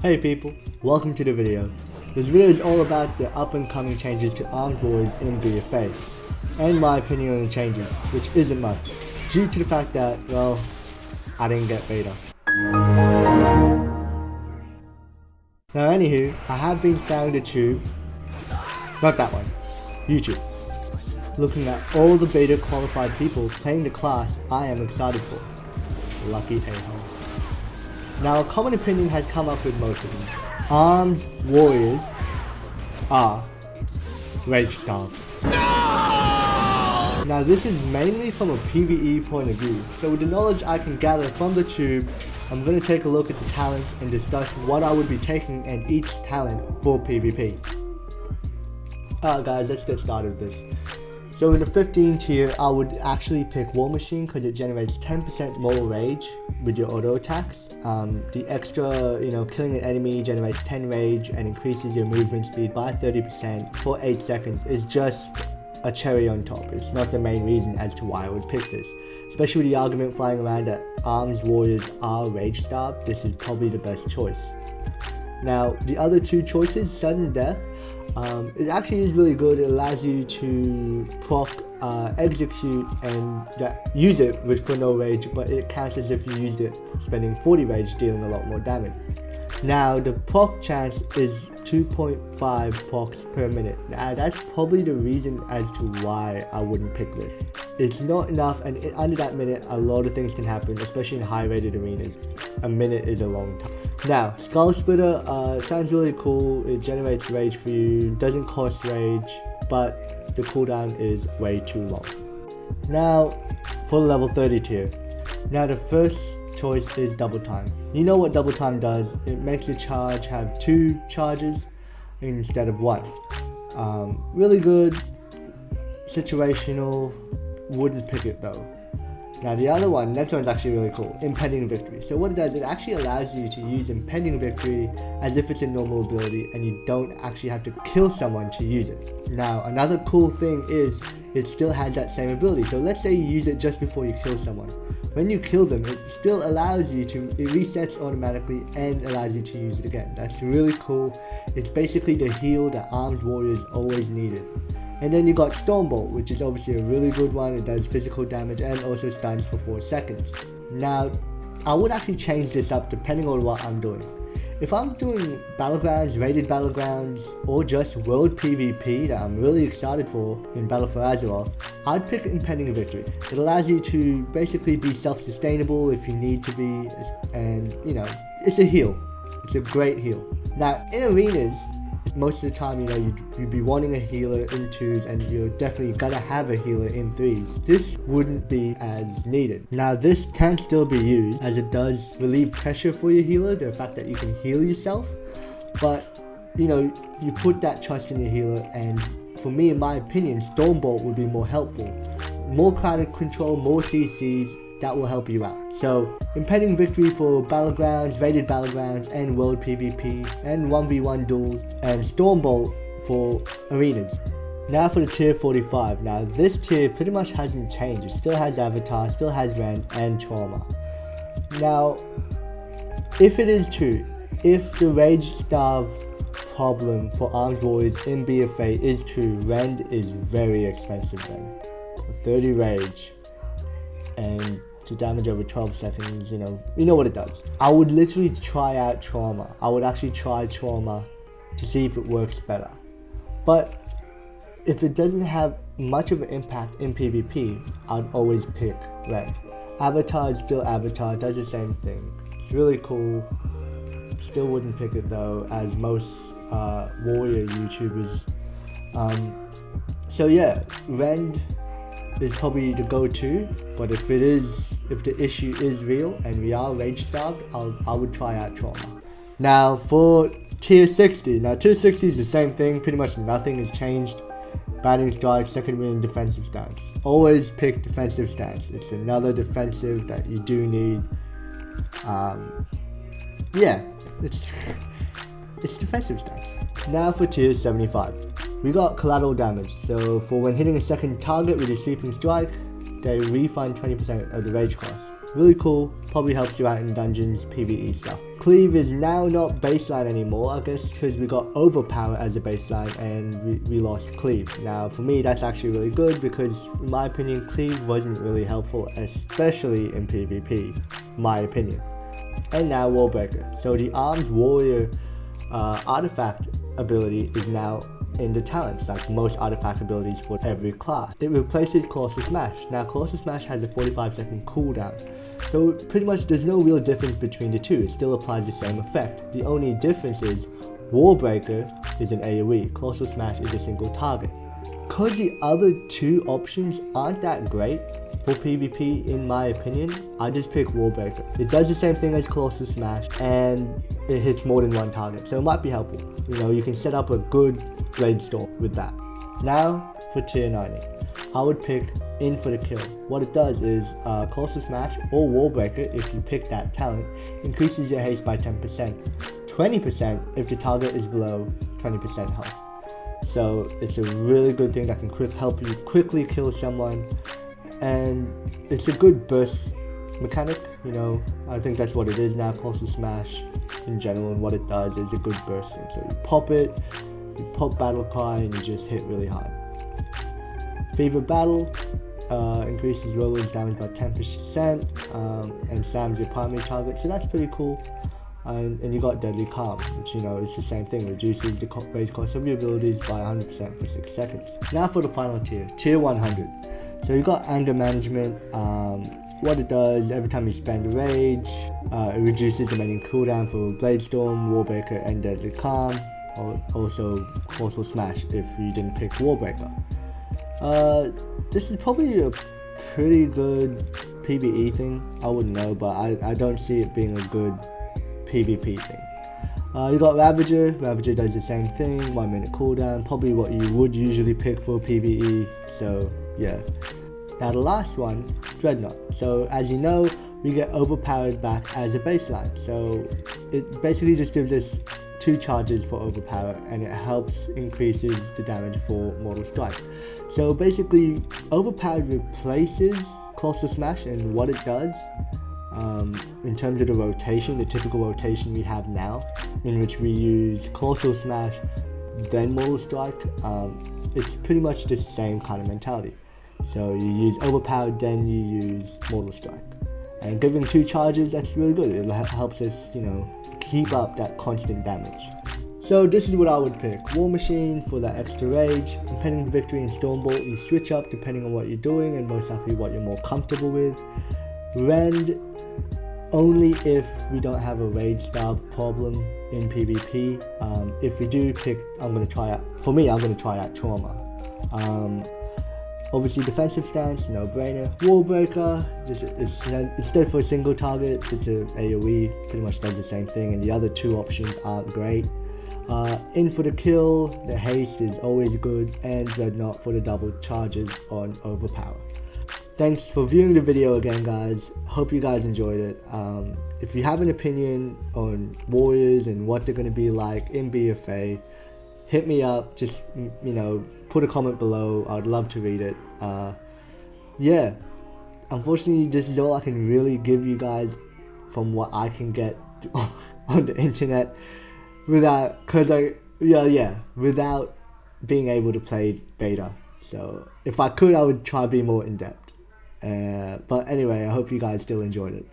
Hey people, welcome to the video. This video is all about the up and coming changes to Armed Wars in BFA, and my opinion on the changes, which isn't much, due to the fact that, well, I didn't get beta. Now anywho, I have been scouring the tube, not that one, YouTube, looking at all the beta qualified people playing the class I am excited for. Lucky a-hole. Now a common opinion has come up with most of them. Armed warriors are rage starved. No! Now this is mainly from a PvE point of view, so with the knowledge I can gather from the tube, I'm going to take a look at the talents and discuss what I would be taking in each talent for PvP. Alright guys, let's get started with this. So in the 15 tier, I would actually pick War Machine because it generates 10% more rage with your auto attacks. The extra, killing an enemy generates 10 rage and increases your movement speed by 30% for 8 seconds is just a cherry on top. It's not the main reason as to why I would pick this. Especially with the argument flying around that arms warriors are rage starved, this is probably the best choice. Now, the other two choices, Sudden Death, it actually is really good. It allows you to proc, execute and use it for no rage, but it counts as if you used it spending 40 rage, dealing a lot more damage. Now the proc chance is 2.5 procs per minute. Now that's probably the reason as to why I wouldn't pick this. It's not enough, and under that minute a lot of things can happen, especially in high rated arenas. A minute is a long time. Now, Skull Splitter sounds really cool. It generates rage for you, doesn't cost rage, but the cooldown is way too long. Now, for the level 30 tier. Now the first choice is Double Time. You know what Double Time does? It makes your charge have 2 charges instead of 1. Really good, situational, wouldn't pick it though. Now the other one, next one's actually really cool, Impending Victory. So what it does, it actually allows you to use Impending Victory as if it's a normal ability and you don't actually have to kill someone to use it. Now another cool thing is, it still has that same ability. So let's say you use it just before you kill someone. When you kill them, it still allows you to, it resets automatically and allows you to use it again. That's really cool. It's basically the heal that armed warriors always needed. And then you got Stormbolt, which is obviously a really good one. It does physical damage and also stuns for 4 seconds. Now, I would actually change this up depending on what I'm doing. If I'm doing Battlegrounds, Rated Battlegrounds, or just World PvP that I'm really excited for in Battle for Azeroth, I'd pick Impending Victory. It allows you to basically be self-sustainable if you need to be, and it's a heal. It's a great heal. Now, in arenas, most of the time, you'd be wanting a healer in 2s and you're definitely gonna have a healer in 3s. This wouldn't be as needed. Now this can still be used as it does relieve pressure for your healer, the fact that you can heal yourself, but you put that trust in your healer, and for me, in my opinion, Stormbolt would be more helpful. More crowd control, more CCs, that will help you out. So, Impending Victory for Battlegrounds, Rated Battlegrounds, and World PvP, and 1v1 duels, and Stormbolt for arenas. Now for the tier 45. Now this tier pretty much hasn't changed. It still has Avatar, still has Rend, and Trauma. Now, if it is true, if the Rage Starve problem for Armed Warriors in BFA is true, Rend is very expensive then. 30 Rage, and to damage over 12 seconds, you know what it does. I would literally try out Trauma. I would actually try Trauma to see if it works better. But if it doesn't have much of an impact in PvP, I'd always pick Rend. Avatar is still Avatar, does the same thing. It's really cool. Still wouldn't pick it though, as most warrior YouTubers. So yeah, Rend is probably the go-to, but if the issue is real and we are rage starved, I would try out Trauma. Now for tier 60. Now tier 60 is the same thing, pretty much nothing has changed. Batting Strike, second win, defensive stance. Always pick defensive stance. It's another defensive that you do need. Yeah, it's defensive stance. Now for tier 75. We got collateral damage, so for when hitting a second target with your sweeping strike, they refund 20% of the rage cost. Really cool, probably helps you out in dungeons, PvE stuff. Cleave is now not baseline anymore, I guess because we got Overpower as a baseline and we lost Cleave. Now for me that's actually really good because in my opinion Cleave wasn't really helpful, especially in PvP, my opinion. And now Wallbreaker. So the Armed Warrior artifact ability is now in the talents, like most artifact abilities for every class. It replaces Colossal Smash. Now Colossal Smash has a 45-second cooldown, so pretty much there's no real difference between the two. It still applies the same effect. The only difference is Wallbreaker is an AoE, Colossal Smash is a single target. Because the other two options aren't that great for PvP in my opinion, I just pick Wallbreaker. It does the same thing as Colossal Smash and it hits more than one target, so it might be helpful. You know, you can set up a good Blade Storm with that. Now for tier 90, I would pick In for the Kill. What it does is Colossal Smash or Wallbreaker, if you pick that talent, increases your haste by 10%, 20% if the target is below 20% health. So it's a really good thing that can help you quickly kill someone, and it's a good burst mechanic, you know. I think that's what it is now, Colossal Smash in general, and what it does is a good burst thing. So you pop it, you pop Battle Cry, and you just hit really hard. Favorite Battle increases Roland's damage by 10% and slams your primary target, so that's pretty cool. And you got Deadly Calm, which, you know, it's the same thing, reduces the rage cost of your abilities by 100% for 6 seconds. Now for the final tier, tier 100. So you got Anger Management. What it does, every time you spend rage, it reduces the remaining cooldown for Blade Storm, Wallbreaker, and Deadly Calm. Also Colossal Smash if you didn't pick Wallbreaker. This is probably a pretty good PvE thing, I wouldn't know, but I don't see it being a good PvP thing. You got Ravager. Ravager does the same thing, 1 minute cooldown, probably what you would usually pick for PvE, so yeah. Now the last one, Dreadnought. So as you know, we get Overpowered back as a baseline, so it basically just gives us 2 charges for Overpower, and it helps increases the damage for Mortal Strike. So basically Overpowered replaces Colossal Smash, and what it does in terms of the rotation, the typical rotation we have now, in which we use Colossal Smash then Mortal Strike, it's pretty much the same kind of mentality. So you use Overpowered, then you use Mortal Strike, and giving 2 charges, that's really good. It helps us, you know, keep up that constant damage. So this is what I would pick. War Machine for that extra rage, Impending Victory and Stormbolt you switch up depending on what you're doing and most likely what you're more comfortable with. Rend only if we don't have a rage starve problem in PvP. If we do pick, I'm going to try out Trauma. Obviously defensive stance, no brainer. Wallbreaker, instead for a single target, it's an AoE, pretty much does the same thing, and the other 2 options aren't great. In for the Kill, the haste is always good, and Dreadnought for the double charges on Overpower. Thanks for viewing the video again, guys. Hope you guys enjoyed it. If you have an opinion on Warriors and what they're going to be like in BFA, hit me up. Just, you know, put a comment below. I'd love to read it. Yeah, unfortunately this is all I can really give you guys from what I can get on the internet without being able to play beta. So if I could, I would try to be more in depth. But anyway, I hope you guys still enjoyed it.